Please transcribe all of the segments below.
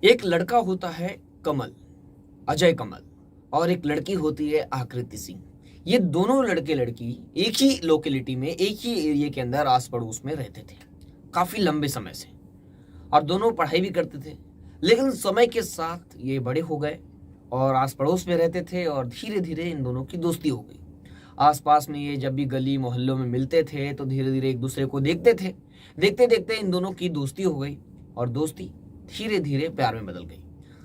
एक लड़का होता है कमल, अजय कमल, और एक लड़की होती है आकृति सिंह। ये दोनों लड़के लड़की एक ही लोकेलिटी में, एक ही एरिया के अंदर आस पड़ोस में रहते थे काफी लंबे समय से, और दोनों पढ़ाई भी करते थे। लेकिन समय के साथ ये बड़े हो गए और आस पड़ोस में रहते थे, और धीरे धीरे इन दोनों की दोस्ती हो गई। आसपास में ये जब भी गली मोहल्लों में मिलते थे तो धीरे धीरे एक दूसरे को देखते थे। देखते देखते इन दोनों की दोस्ती हो गई, और दोस्ती धीरे धीरे प्यार में बदल गई,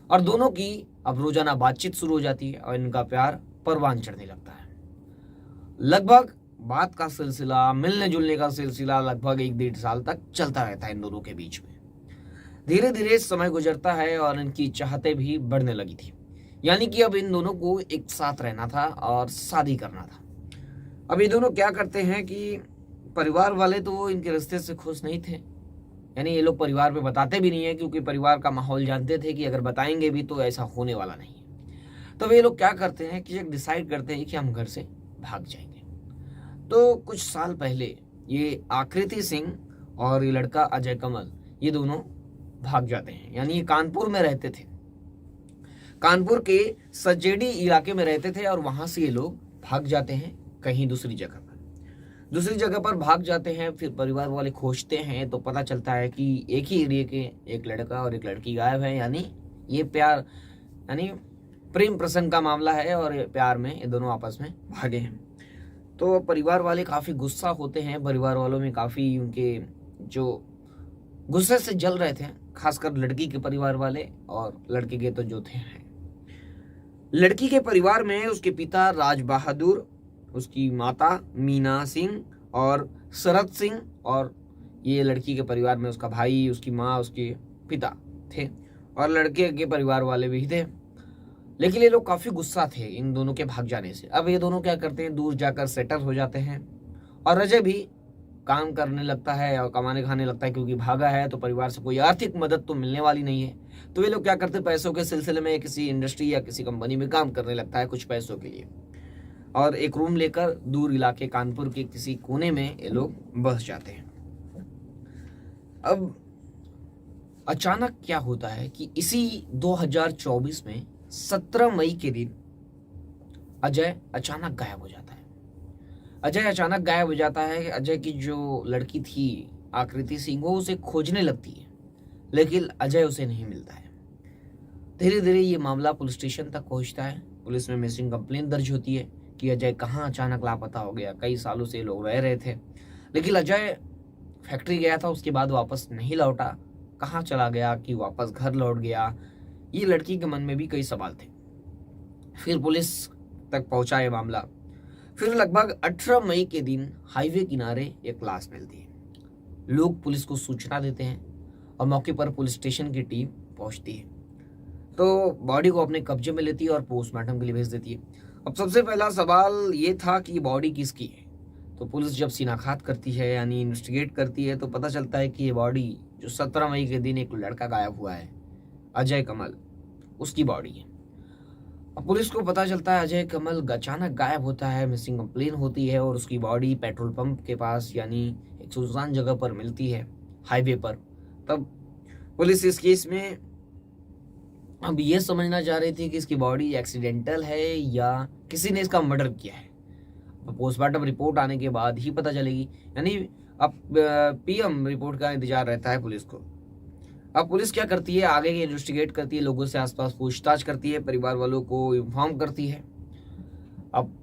और दोनों की अब रोजाना बातचीत शुरू हो जाती है और इनका प्यार परवान चढ़ने लगता है। लगभग बात का सिलसिला, मिलने जुलने का सिलसिला लगभग 1-1.5 साल तक चलता रहता है इन दोनों के बीच में। धीरे धीरे समय गुजरता है और इनकी चाहतें भी बढ़ने लगी थी। यानी कि अब इन दोनों को एक साथ रहना था और शादी करना था। अब ये दोनों क्या करते हैं कि परिवार वाले तो इनके रिश्ते से खुश नहीं थे। यानी ये लोग परिवार पे बताते भी नहीं है, क्योंकि परिवार का माहौल जानते थे कि अगर बताएंगे भी तो ऐसा होने वाला नहीं है। तो ये लोग क्या करते हैं कि डिसाइड करते हैं कि हम घर से भाग जाएंगे। तो कुछ साल पहले ये आकृति सिंह और ये लड़का अजय कमल, ये दोनों भाग जाते हैं। यानी ये कानपुर में रहते थे, कानपुर के सजेडी इलाके में रहते थे, और वहां से ये लोग भाग जाते हैं कहीं दूसरी जगह पर भाग जाते हैं। फिर परिवार वाले खोजते हैं तो पता चलता है कि एक ही एरिया के एक लड़का और एक लड़की गायब है। यानी ये प्यार, यानी प्रेम प्रसंग का मामला है, और प्यार में ये दोनों आपस में भागे हैं। तो परिवार वाले काफी गुस्सा होते हैं। परिवार वालों में काफी उनके जो गुस्से से जल रहे थे, खासकर लड़की के परिवार वाले, और लड़के के तो जो थे हैं। लड़की के परिवार में उसके पिता राज बहादुर, उसकी माता मीना सिंह और शरद सिंह, और ये लड़की के परिवार में उसका भाई, उसकी माँ, उसके पिता थे, और लड़के के परिवार वाले भी थे। लेकिन ये लोग काफी गुस्सा थे इन दोनों के भाग जाने से। अब ये दोनों क्या करते हैं, दूर जाकर सेटल हो जाते हैं, और अजय भी काम करने लगता है और कमाने खाने लगता है, क्योंकि भागा है तो परिवार से कोई आर्थिक मदद तो मिलने वाली नहीं है। तो ये लोग क्या करते हैं, पैसों के सिलसिले में किसी इंडस्ट्री या किसी कंपनी में काम करने लगता है कुछ पैसों के लिए, और एक रूम लेकर दूर इलाके कानपुर के किसी कोने में ये लोग बस जाते हैं। अब अचानक क्या होता है कि इसी 2024 में 17 मई के दिन अजय अचानक गायब हो जाता है। अजय अचानक गायब हो जाता है। अजय की जो लड़की थी आकृति सिंह, वो उसे खोजने लगती है, लेकिन अजय उसे नहीं मिलता है। धीरे धीरे ये मामला पुलिस स्टेशन तक पहुंचता है। पुलिस में मिसिंग कंप्लेंट दर्ज होती है कि अजय कहाँ अचानक लापता हो गया। कई सालों से लोग रह रहे थे, लेकिन अजय फैक्ट्री गया था, उसके बाद वापस नहीं लौटा। कहाँ चला गया, कि वापस घर लौट गया, ये लड़की के मन में भी कई सवाल थे। फिर पुलिस तक पहुंचा ये मामला। फिर लगभग 18 मई के दिन हाईवे किनारे एक लाश मिलती है। लोग पुलिस को सूचना देते हैं, और मौके पर पुलिस स्टेशन की टीम पहुंचती है, तो बॉडी को अपने कब्जे में लेती है और पोस्टमार्टम के लिए भेज देती है। अब सबसे पहला सवाल ये था कि ये बॉडी किसकी है। तो पुलिस जब सीनाखात करती है, यानी इन्वेस्टिगेट करती है, तो पता चलता है कि ये बॉडी जो 17 मई के दिन एक लड़का गायब हुआ है, अजय कमल, उसकी बॉडी है। अब पुलिस को पता चलता है अजय कमल अचानक गायब होता है, मिसिंग कंप्लेन होती है, और उसकी बॉडी पेट्रोल पंप के पास, यानी एक सुनसान जगह पर मिलती है, हाईवे पर। तब पुलिस इस केस में अब ये समझना चाह रही थी कि इसकी बॉडी एक्सीडेंटल है या किसी ने इसका मर्डर किया है। पोस्टमार्टम रिपोर्ट आने के बाद ही पता चलेगी। यानी अब पीएम रिपोर्ट का इंतजार रहता है पुलिस को। अब पुलिस क्या करती है, आगे की इन्वेस्टिगेट करती है, लोगों से आसपास पूछताछ करती है, परिवार वालों को इन्फॉर्म करती है। अब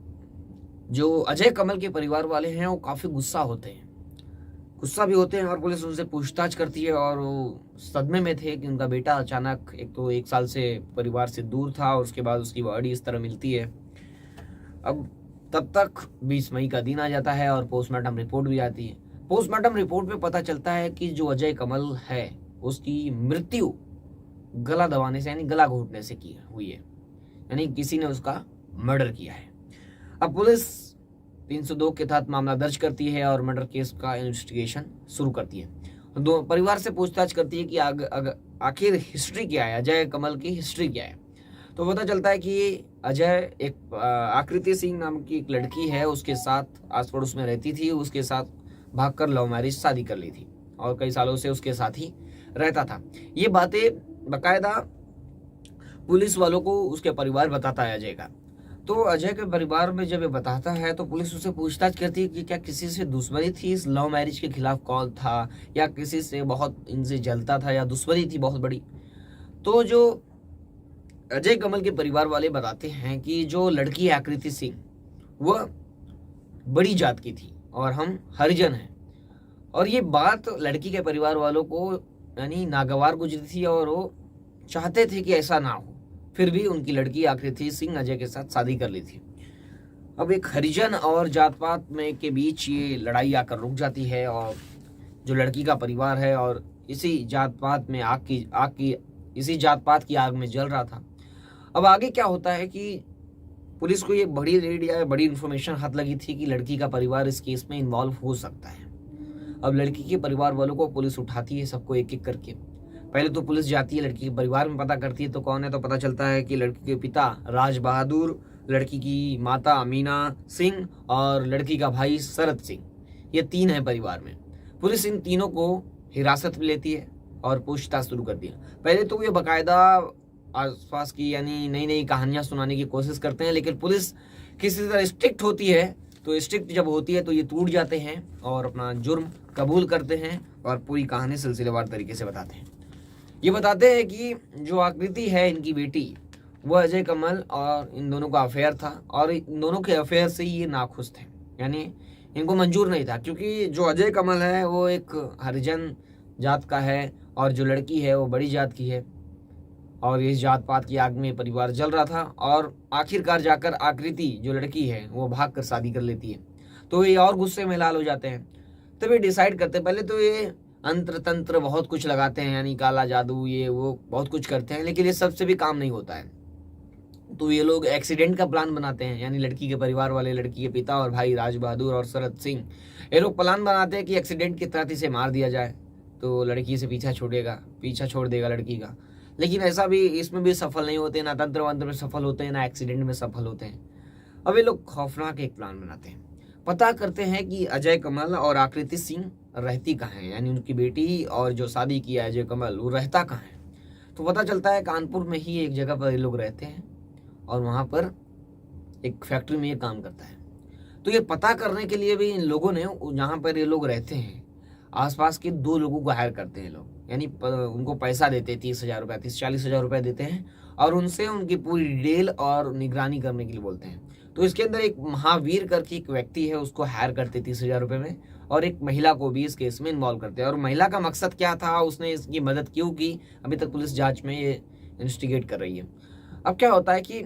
जो अजय कमल के परिवार वाले हैं वो काफी गुस्सा भी होते हैं, और पुलिस उनसे पूछताछ करती है, और वो सदमे में थे कि उनका बेटा अचानक, एक तो 1 साल से परिवार से दूर था, और उसके बाद उसकी बॉडी इस तरह मिलती है। अब तब तक 20 मई का दिन आ जाता है, और पोस्टमार्टम रिपोर्ट भी आती है। पोस्टमार्टम रिपोर्ट में पता चलता है कि जो अजय कमल है उसकी मृत्यु गला दबाने से, यानी गला घोटने से की हुई है, यानी किसी ने उसका मर्डर किया है। अब पुलिस 302 के तहत मामला दर्ज करती है और मर्डर केस का इन्वेस्टिगेशन शुरू करती है। दो परिवार से पूछताछ करती है कि आखिर हिस्ट्री क्या है, अजय कमल की हिस्ट्री क्या है। तो पता चलता है कि अजय एक आकृति सिंह नाम की एक लड़की है, उसके साथ आस पड़ोस में रहती थी, उसके साथ भागकर लव मैरिज शादी कर ली थी, और कई सालों से उसके साथ ही रहता था। ये बातें बकायदा पुलिस वालों को उसके परिवार बताता है अजय का। तो अजय के परिवार में जब ये बताता है तो पुलिस उससे पूछताछ करती है कि क्या किसी से दुश्मनी थी, इस लव मैरिज के खिलाफ कॉल था, या किसी से बहुत इनसे जलता था, या दुश्मनी थी बहुत बड़ी। तो जो अजय कमल के परिवार वाले बताते हैं कि जो लड़की आकृति सिंह वह बड़ी जात की थी और हम हरिजन हैं, और ये बात लड़की के परिवार वालों को यानी नागवार गुजरी थी और वो चाहते थे कि ऐसा ना हो। फिर भी उनकी लड़की आकृति सिंह अजय के साथ शादी कर ली थी। अब एक हरिजन और जात पात में के बीच ये लड़ाई आकर रुक जाती है, और जो लड़की का परिवार है और इसी जात पात में इसी जात पात की आग में जल रहा था। अब आगे क्या होता है कि पुलिस को ये बड़ी रीड या बड़ी इंफॉर्मेशन हाथ लगी थी कि लड़की का परिवार इस केस में इन्वॉल्व हो सकता है। अब लड़की के परिवार वालों को पुलिस उठाती है, सबको एक एक करके। पहले तो पुलिस जाती है लड़की के परिवार में, पता करती है तो कौन है, तो पता चलता है कि लड़की के पिता राज बहादुर, लड़की की माता अमीना सिंह और लड़की का भाई शरद सिंह, ये 3 है परिवार में। पुलिस इन तीनों को हिरासत में लेती है और पूछताछ शुरू करती है। पहले तो ये बाकायदा आसपास की यानी नई नई कहानियां सुनाने की कोशिश करते हैं, लेकिन पुलिस किसी तरह स्ट्रिक्ट होती है, तो स्ट्रिक्ट जब होती है तो ये टूट जाते हैं और अपना जुर्म कबूल करते हैं और पूरी कहानी सिलसिलेवार तरीके से बताते हैं। ये बताते हैं कि जो आकृति है इनकी बेटी, वह अजय कमल और इन दोनों का अफेयर था, और इन दोनों के अफेयर से ही ये नाखुश थे, यानी इनको मंजूर नहीं था, क्योंकि जो अजय कमल है वो एक हरिजन जात का है और जो लड़की है वो बड़ी जात की है, और इस जात पात की आग में परिवार जल रहा था। और आखिरकार जाकर आकृति जो लड़की है वो भाग कर शादी कर लेती है, तो ये और गुस्से में लाल हो जाते हैं। तब ये डिसाइड करते हैं, पहले तो ये अंतर तंत्र बहुत कुछ लगाते हैं, यानी काला जादू ये वो बहुत कुछ करते हैं, लेकिन ये सबसे भी काम नहीं होता है। तो ये लोग एक्सीडेंट का प्लान बनाते हैं, यानी लड़की के परिवार वाले, लड़की के पिता और भाई राज बहादुर और शरद सिंह, ये लोग प्लान बनाते हैं कि एक्सीडेंट के तहत इसे मार दिया जाए तो लड़की से पीछा छोड़ देगा लड़की का। लेकिन ऐसा भी इसमें भी सफल नहीं होते, ना तंत्र वंत्र में सफल होते हैं, ना एक्सीडेंट में सफल होते हैं। अब ये लोग खौफनाक एक प्लान बनाते हैं, पता करते हैं कि अजय कमल और आकृति सिंह रहती कहाँ है, यानी उनकी बेटी और जो शादी किया अजय कमल वो रहता कहाँ है। तो पता चलता है कानपुर में ही एक जगह पर ये लोग रहते हैं और वहाँ पर एक फैक्ट्री में ये काम करता है। तो ये पता करने के लिए भी इन लोगों ने जहाँ पर ये लोग रहते हैं आसपास के 2 लोगों को हायर करते हैं लोग, यानी उनको पैसा देते हैं 30,000 रुपये, 30-40,000 रुपये देते हैं, और उनसे उनकी पूरी डिटेल और निगरानी करने के लिए बोलते हैं। तो इसके अंदर एक महावीर करके एक व्यक्ति है, उसको हायर करते 30,000 रुपये में, और एक महिला को भी इस केस में इन्वॉल्व करते हैं। और महिला का मकसद क्या था, उसने इसकी मदद क्यों की, अभी तक पुलिस जांच में ये इन्वेस्टिगेट कर रही है। अब क्या होता है कि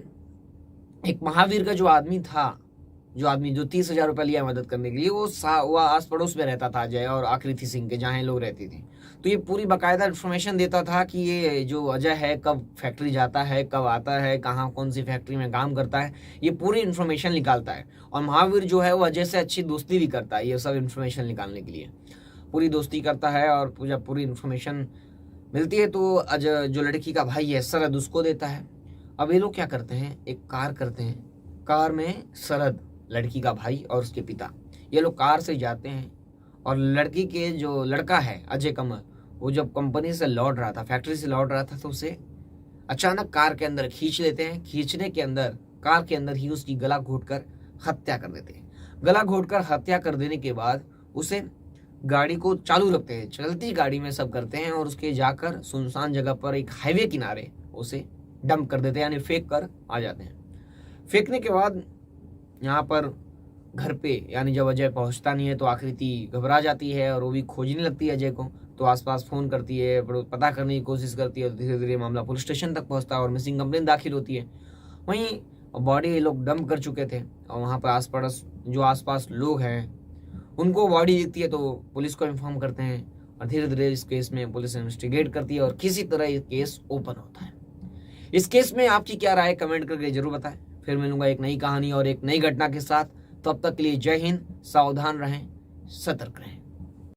एक महावीर का जो आदमी जो 30,000 रुपये लिया मदद करने के लिए, वो आस पड़ोस में रहता था अजय और आकृति सिंह के, जहाँ लोग रहते थे। तो ये पूरी बाकायदा इन्फॉर्मेशन देता था कि ये जो अजय है कब फैक्ट्री जाता है, कब आता है, कहाँ कौन सी फैक्ट्री में काम करता है, ये पूरी इन्फॉर्मेशन निकालता है। और महावीर जो है वो अजय से अच्छी दोस्ती भी करता है, ये सब इन्फॉर्मेशन निकालने के लिए पूरी दोस्ती करता है। और जब पूरी इन्फॉर्मेशन मिलती है तो अजय जो लड़की का भाई है शरद, उसको देता है। अब ये लोग क्या करते हैं, एक कार करते हैं, कार में शरद लड़की का भाई और उसके पिता, ये लोग कार से जाते हैं, और लड़की के जो लड़का है अजय कमल, वो जब कंपनी से लौट रहा था, फैक्ट्री से लौट रहा था, तो उसे अचानक कार के अंदर खींच लेते हैं। खींचने के अंदर कार के अंदर ही उसकी गला घोंटकर हत्या कर देते हैं। गला घोंटकर हत्या कर देने के बाद उसे गाड़ी को चालू रखते हैं, चलती गाड़ी में सब करते हैं, और उसके जाकर सुनसान जगह पर एक हाईवे किनारे उसे डंप कर देते हैं, यानी फेंक कर आ जाते हैं। फेंकने के बाद यहाँ पर घर पे, यानी जब अजय पहुँचता नहीं है तो आकृति घबरा जाती है और वो भी खोजने लगती है अजय को। तो आसपास फ़ोन करती है, पता करने की कोशिश करती है, और धीरे धीरे मामला पुलिस स्टेशन तक पहुँचता है और मिसिंग कंप्लेंट दाखिल होती है। वहीं बॉडी ये लोग डंप कर चुके थे, और वहाँ पर आसपास लोग हैं उनको बॉडी दिखती है, तो पुलिस को इन्फॉर्म करते हैं, और धीरे धीरे इस केस में पुलिस इन्वेस्टिगेट करती है और किसी तरह ये केस ओपन होता है। इस केस में आपकी क्या राय, कमेंट करके जरूर बताएं। फिर मिलूंगा एक नई कहानी और एक नई घटना के साथ। तब तक के लिए जय हिंद, सावधान रहें, सतर्क रहें।